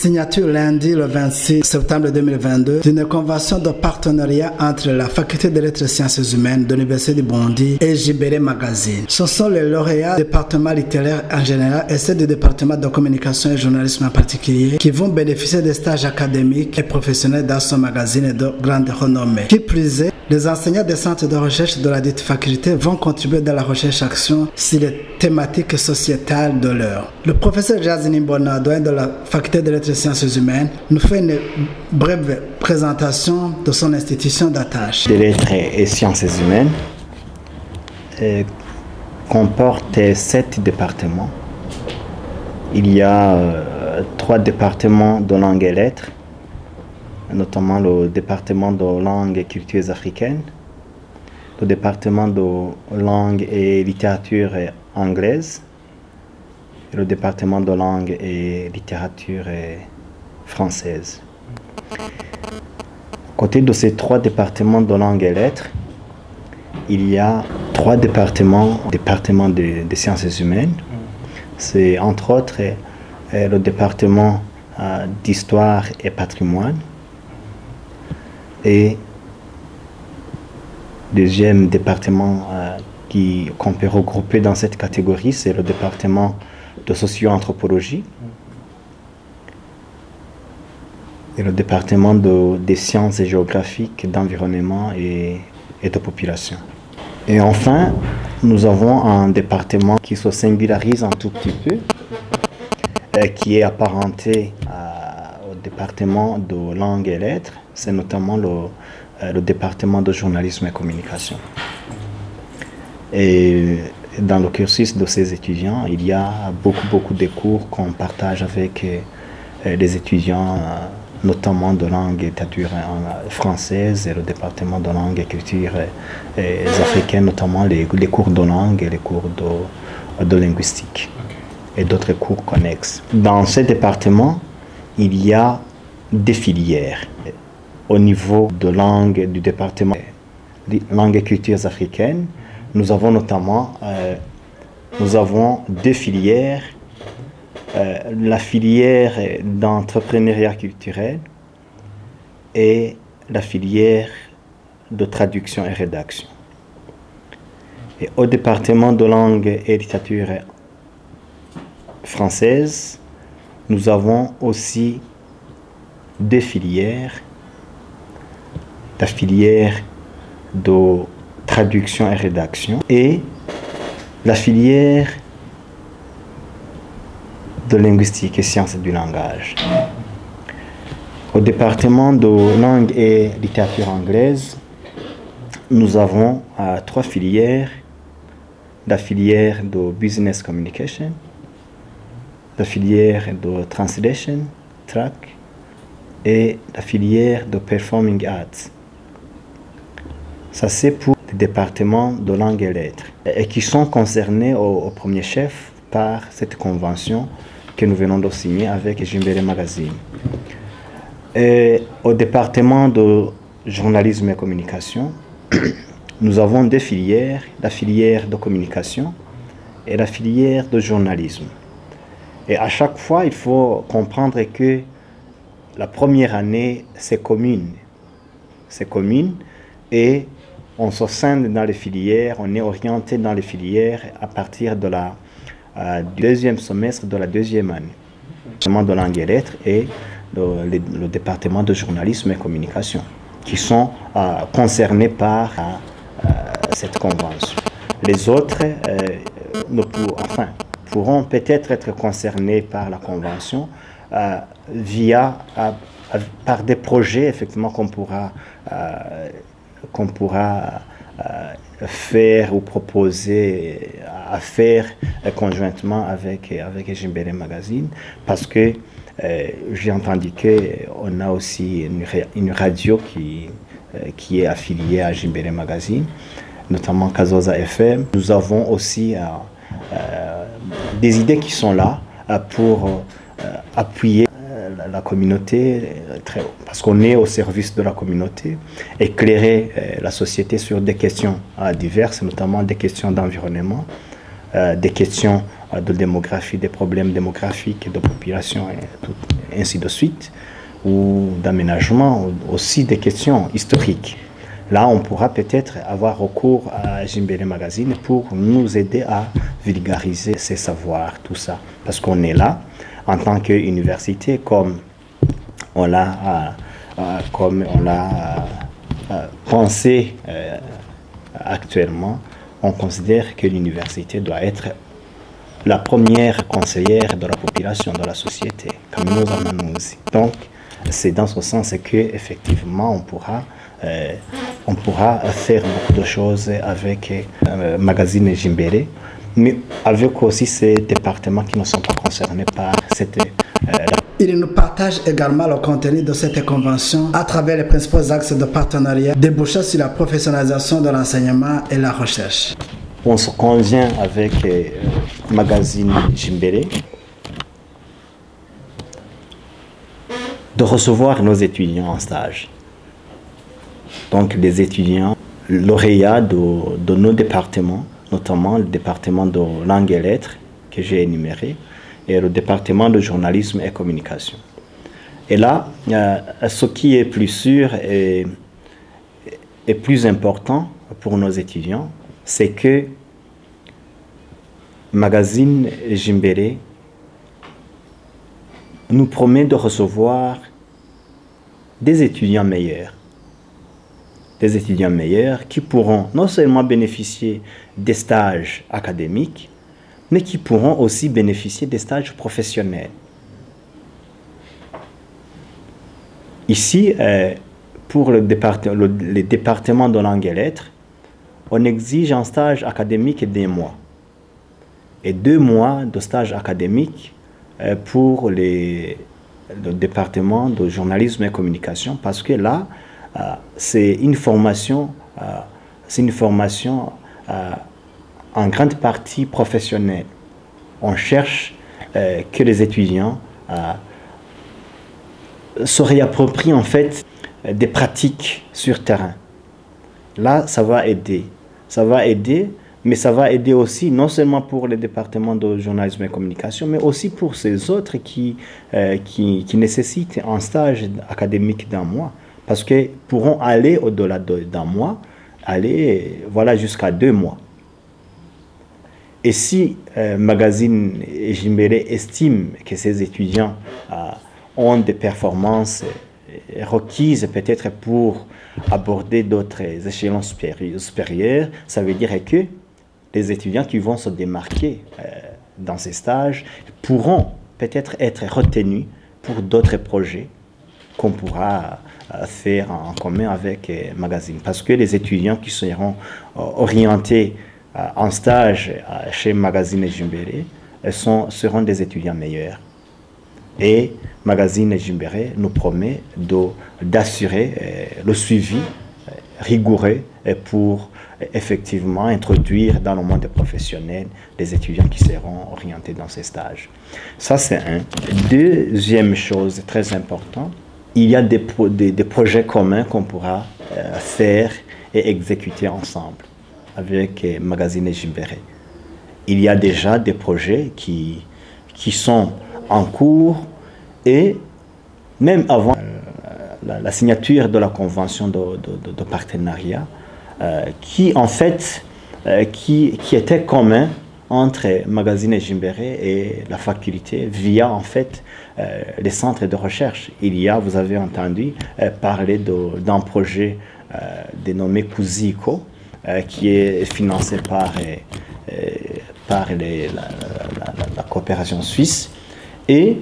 signature lundi le 26 septembre 2022 d'une convention de partenariat entre la Faculté des lettres et sciences humaines de l'Université du Bondi et JBR Magazine. Ce sont les lauréats du département littéraire en général et ceux du département de communication et journalisme en particulier qui vont bénéficier des stages académiques et professionnels dans ce magazine de grande renommée. Qui plus est, les enseignants des centres de recherche de la dite faculté vont contribuer dans la recherche-action sur les thématiques sociétales de l'heure. Le professeur Jazini Mbona, doyen de la Faculté des lettres et sciences humaines, nous fait une brève présentation de son institution d'attache. Les lettres et sciences humaines comporte 7 départements. Il y a 3 départements de langue et lettres, notamment le département de langue et cultures africaines, le département de langue et littérature anglaise, et le département de langue et littérature française. À côté de ces 3 départements de langue et lettres, il y a 3 départements de sciences humaines. C'est entre autres le département d'histoire et patrimoine. Et deuxième département qu'on peut regrouper dans cette catégorie, c'est le département de socio-anthropologie et le département des sciences géographiques, d'environnement et de population. Et enfin, nous avons un département qui se singularise un tout petit peu, qui est apparenté au département de langue et lettres, c'est notamment le département de journalisme et communication. Et dans le cursus de ces étudiants, il y a beaucoup de cours qu'on partage avec les étudiants, notamment de langue et littérature française et le département de langue et culture africaine, notamment les cours de langue et les cours de linguistique et d'autres cours connexes. Dans ce département, il y a des filières. Au niveau de langue du département langue et cultures africaines, nous avons notamment 2 filières. La filière d'entrepreneuriat culturel et la filière de traduction et rédaction. Et au département de langue et littérature française, nous avons aussi 2 filières. La filière de traduction et rédaction et la filière de linguistique et sciences du langage. Au département de langue et littérature anglaise, nous avons 3 filières. La filière de business communication, la filière de translation, track, et la filière de performing arts. Ça, c'est pour les départements de langue et lettres et qui sont concernés au premier chef par cette convention que nous venons de signer avec JBR Magazine. Et au département de journalisme et communication, nous avons 2 filières, la filière de communication et la filière de journalisme. Et à chaque fois, il faut comprendre que la première année, c'est commune. C'est commune et on se scinde dans les filières, on est orienté dans les filières à partir de du 2e semestre de la 2e année. Le département de langue et lettres et le département de journalisme et communication qui sont concernés par cette convention. Les autres pourront peut-être être concernés par la convention par des projets effectivement qu'on pourra faire ou proposer à faire conjointement avec JBR Magazine, parce que j'ai entendu qu'on a aussi une radio qui est affiliée à JBR Magazine, notamment Kazoza FM. Nous avons aussi des idées qui sont là pour appuyer la communauté, parce qu'on est au service de la communauté, éclairer la société sur des questions diverses, notamment des questions d'environnement, des questions de démographie, des problèmes démographiques, de population et ainsi de suite, ou d'aménagement, aussi des questions historiques. Là, on pourra peut-être avoir recours à Jimbere Magazine pour nous aider à vulgariser ces savoirs, tout ça. Parce qu'on est là, en tant qu'université, comme on l'a pensé actuellement, on considère que l'université doit être la première conseillère de la population, de la société, comme nous en aussi. Donc, c'est dans ce sens qu'effectivement, on pourra faire beaucoup de choses avec Magazine Jimbere, mais avec aussi ces départements qui ne sont pas concernés par cette... Il nous partage également le contenu de cette convention à travers les principaux axes de partenariat débouchant sur la professionnalisation de l'enseignement et la recherche. On se convient avec Magazine Jimbere de recevoir nos étudiants en stage. Donc les étudiants lauréats de nos départements, notamment le département de langue et lettres que j'ai énuméré, et le département de journalisme et communication. Et là, ce qui est plus sûr et plus important pour nos étudiants, c'est que Magazine Jimbere nous promet de recevoir des étudiants meilleurs. Des étudiants meilleurs qui pourront non seulement bénéficier des stages académiques, mais qui pourront aussi bénéficier des stages professionnels. Ici, pour les départements de langue et lettres, on exige un stage académique d'1 mois et 2 mois de stage académique pour le département de journalisme et communication, parce que là, c'est une formation en grande partie professionnelle. On cherche que les étudiants se réapproprient en fait des pratiques sur terrain. Là, ça va aider. Ça va aider, mais ça va aider aussi non seulement pour le département de journalisme et communication, mais aussi pour ces autres qui nécessitent un stage académique d'1 mois. Parce qu'ils pourront aller au-delà d'1 mois, aller jusqu'à 2 mois. Et si Magazine Jimbere estime que ces étudiants ont des performances requises peut-être pour aborder d'autres échelons supérieurs, ça veut dire que les étudiants qui vont se démarquer dans ces stages pourront peut-être être retenus pour d'autres projets qu'on pourra faire en commun avec Magazine. Parce que les étudiants qui seront orientés en stage chez Magazine Jimbere seront des étudiants meilleurs. Et Magazine Jimbere nous promet d'assurer le suivi rigoureux pour effectivement introduire dans le monde professionnel les étudiants qui seront orientés dans ces stages. Ça, c'est un. Deuxième chose très importante, il y a des projets communs qu'on pourra faire et exécuter ensemble avec Magazine Jimbere. Il y a déjà des projets qui sont en cours et même avant la signature de la convention de partenariat qui en fait qui était commun entre Magazine Jimbere et la faculté via en fait les centres de recherche. Vous avez entendu parler d'un projet dénommé Kuziko qui est financé par la coopération suisse et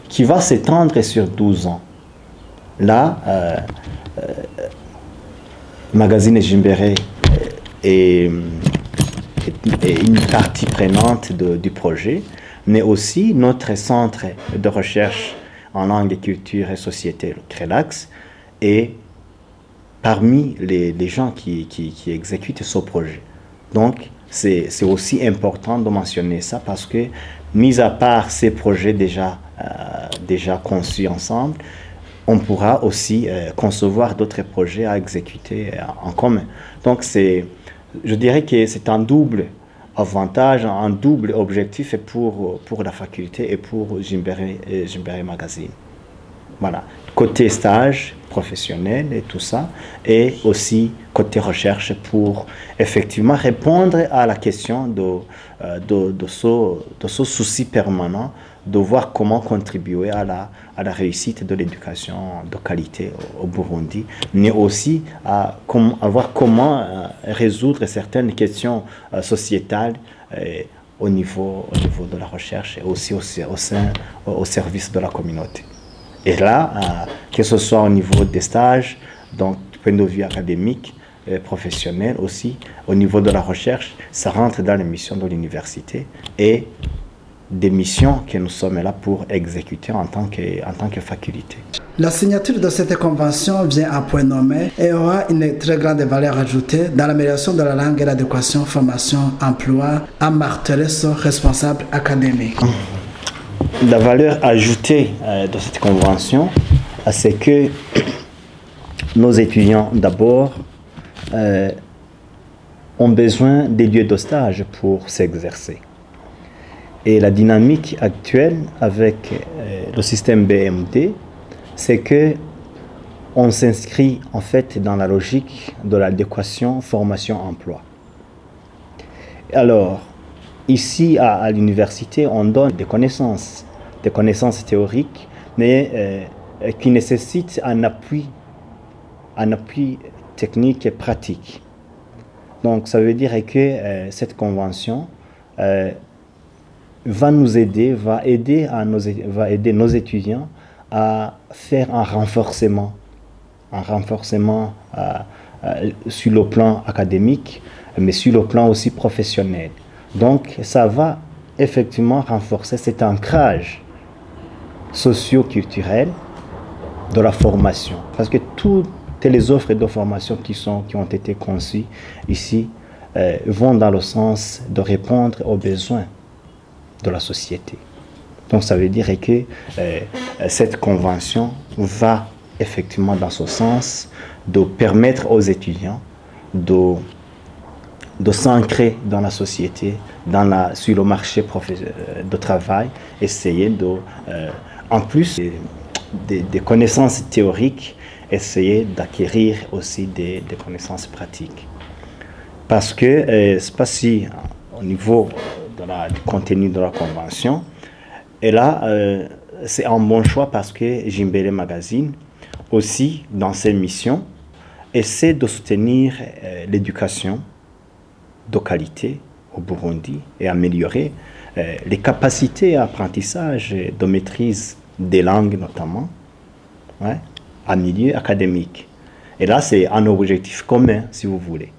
qui va s'étendre sur 12 ans. Là, Magazine Jimbere est une partie prenante du projet, mais aussi notre centre de recherche en langue et culture et société, le CRELAX, est parmi les gens qui exécutent ce projet. Donc, c'est aussi important de mentionner ça parce que, mis à part ces projets déjà conçus ensemble, on pourra aussi concevoir d'autres projets à exécuter en commun. Donc, je dirais que c'est un double avantage, un double objectif pour la faculté et pour Jimbere Magazine. Voilà, côté stage professionnel et tout ça, et aussi côté recherche pour effectivement répondre à la question de ce souci permanent de voir comment contribuer à la réussite de l'éducation de qualité au Burundi, mais aussi à voir comment résoudre certaines questions sociétales au niveau de la recherche et aussi au service de la communauté. Et là, que ce soit au niveau des stages, donc du point de vue académique, professionnel aussi, au niveau de la recherche, ça rentre dans les missions de l'université et des missions que nous sommes là pour exécuter en tant que faculté. La signature de cette convention vient à point nommé et aura une très grande valeur ajoutée dans l'amélioration de la langue et l'adéquation formation-emploi, a martelé son responsable académique. La valeur ajoutée de cette convention, c'est que nos étudiants d'abord ont besoin des lieux de stage pour s'exercer. Et la dynamique actuelle avec le système BMD, c'est que on s'inscrit en fait dans la logique de l'adéquation formation-emploi. Alors, ici à l'université, on donne des connaissances théoriques, mais qui nécessitent un appui technique et pratique. Donc, ça veut dire que cette convention va aider nos étudiants à faire un renforcement sur le plan académique, mais sur le plan aussi professionnel. Donc, ça va effectivement renforcer cet ancrage socio-culturel de la formation. Parce que toutes les offres de formation qui ont été conçues ici vont dans le sens de répondre aux besoins de la société. Donc ça veut dire que cette convention va effectivement dans ce sens de permettre aux étudiants de s'ancrer dans la société, sur le marché de travail, essayer en plus des connaissances théoriques, essayer d'acquérir aussi des connaissances pratiques. Parce que c'est pas si au niveau du contenu de la convention, et là c'est un bon choix parce que Jimbere Magazine aussi dans ses missions essaie de soutenir l'éducation de qualité au Burundi et améliorer les capacités d'apprentissage et de maîtrise des langues notamment, en milieu académique. Et là, c'est un objectif commun, si vous voulez.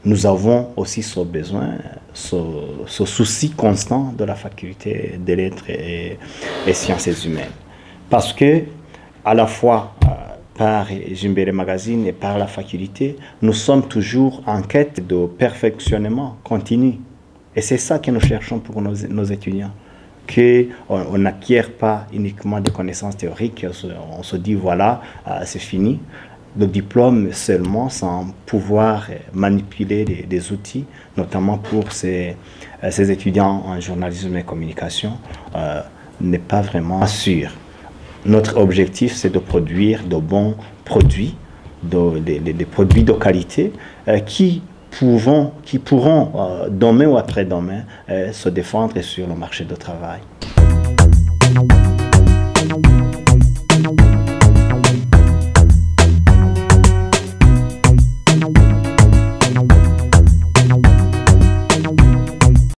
Nous avons aussi ce besoin, ce souci constant de la faculté des lettres et sciences humaines. Parce que, à la fois par Jimbere Magazine et par la faculté, nous sommes toujours en quête de perfectionnement continu. Et c'est ça que nous cherchons pour nos étudiants. Qu'on n'acquiert pas uniquement des connaissances théoriques, on se dit voilà, c'est fini. Le diplôme seulement sans pouvoir manipuler des outils, notamment pour ces étudiants en journalisme et communication, n'est pas vraiment sûr. Notre objectif, c'est de produire de bons produits, des produits de qualité qui pourront demain ou après-demain se défendre sur le marché du travail.